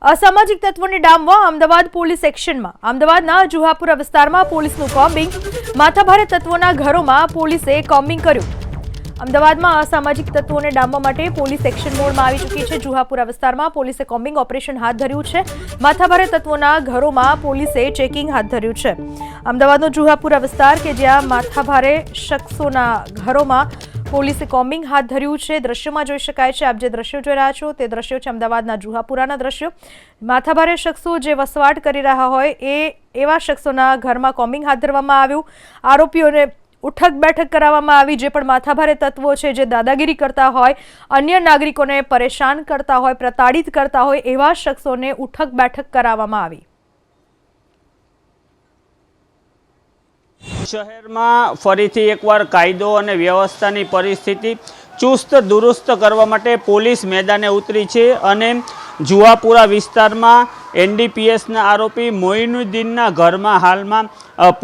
અસામાજિક તત્વોને ડામવા અમદાવાદ પોલીસ એક્શનમાં। અમદાવાદના જુહાપુરા વિસ્તારમાં પોલીસનું કોમ્બિંગ। માથાભારે તત્વોના ઘરોમાં પોલીસે કોમ્બિંગ કર્યું। અમદાવાદમાં અસામાજિક તત્વોને ડામવા માટે પોલીસ એક્શન મોડમાં આવી ચૂકી છે। જુહાપુરા વિસ્તારમાં પોલીસે કોમ્બિંગ ઓપરેશન હાથ ધર્યું છે। માથાભારે તત્વોના ઘરોમાં પોલીસે ચેકિંગ હાથ ધર્યું છે। અમદાવાદનો જુહાપુરા વિસ્તાર કે જ્યાં માથાભારે શખ્સોના ઘરોમાં પોલીસે કોમ્બિંગ હાથ ધર્યું છે। દ્રશ્યોમાં જોઈ શકાય છે, આપ જે દ્રશ્યો જોઈ રહ્યા છો તે દ્રશ્યો છે અમદાવાદના જુહાપુરાના દ્રશ્યો। માથાભારે શખ્સો જે વસવાટ કરી રહ્યા હોય એવા શખ્સોના ઘરમાં કોમ્બિંગ હાથ ધરવામાં આવ્યું। આરોપીઓને ઉઠક બેઠક કરાવવામાં આવી। જે પણ માથાભારે તત્વો છે જે દાદાગીરી કરતા હોય, અન્ય નાગરિકોને પરેશાન કરતા હોય, પ્રતાડિત કરતા હોય એવા શખ્સોને ઉઠક બેઠક કરાવવામાં આવી। શહેરમાં ફરીથી એકવાર કાયદો અને વ્યવસ્થાની પરિસ્થિતિ ચુસ્ત દુરુસ્ત કરવા માટે પોલીસ મેદાને ઉતરી છે અને જુહાપુરા વિસ્તારમાં એનડીપીએસના આરોપી મોઇનુદ્દીનના ઘરમાં હાલમાં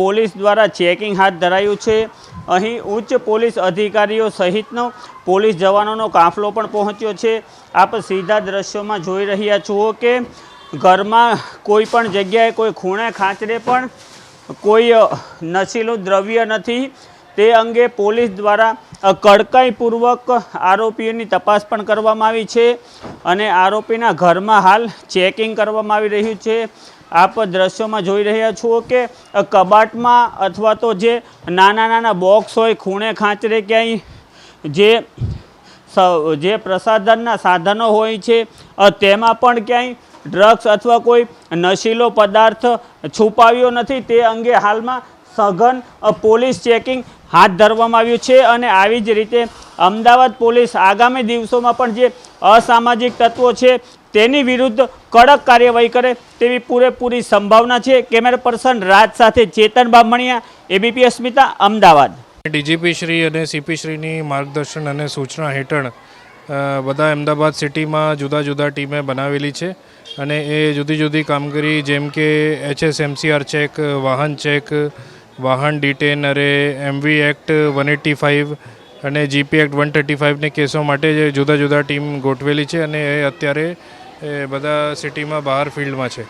પોલીસ દ્વારા ચેકિંગ હાથ ધરાયું છે। અહીં ઉચ્ચ પોલીસ અધિકારીઓ સહિતનો પોલીસ જવાનોનો કાફલો પણ પહોંચ્યો છે। આપ સીધા દ્રશ્યોમાં જોઈ રહ્યા છો કે ઘરમાં કોઈ પણ જગ્યાએ કોઈ ખૂણે ખાંચરે પણ કોઈ નશીલું દ્રવ્ય નથી। તે અંગે પોલીસ દ્વારા કડકાઈપૂર્વક આરોપીઓની તપાસ પણ કરવામાં આવી છે અને આરોપીના ઘરમાં હાલ ચેકિંગ કરવામાં આવી રહ્યું છે। આપ દ્રશ્યોમાં જોઈ રહ્યા છો કે કબાટમાં અથવા તો જે નાના નાના બોક્સ હોય ખૂણે ખાંચરે ક્યાંય જે પ્રસાધનના સાધનો હોય છે તેમાં પણ ક્યાંય ડ્રગ્સ અથવા કોઈ નશીલો પદાર્થ છુપાવ્યો નથી। તે અંગે હાલમાં સઘન પોલીસ ચેકિંગ હાથ ધરવામાં આવ્યું છે અને આવી જ રીતે અમદાવાદ પોલીસ આગામી દિવસોમાં પણ જે અસામાજિક તત્વો છે તેની વિરુદ્ધ કડક કાર્યવાહી કરે તેવી પૂરેપૂરી સંભાવના છે। કેમેરા પર્સન રાજ સાથે ચેતન બામણિયા, એબીપી અસ્મિતા, અમદાવાદ। ડીજીપી શ્રી અને સીપી શ્રીની માર્ગદર્શન અને સૂચના હેઠળ બધા અમદાવાદ સિટીમાં જુદા જુદા ટીમે બનાવેલી છે અને એ જુદી જુદી કામગીરી જેમ કે HSMCR ચેક, વાહન ચેક, વાહન ડિટેન, MV એક્ટ 185 અને GP એક્ટ 135ને કેસો માટે જુદા જુદા ટીમ ગોઠવેલી છે અને એ અત્યારે બધા સિટીમાં બહાર ફિલ્ડમાં છે।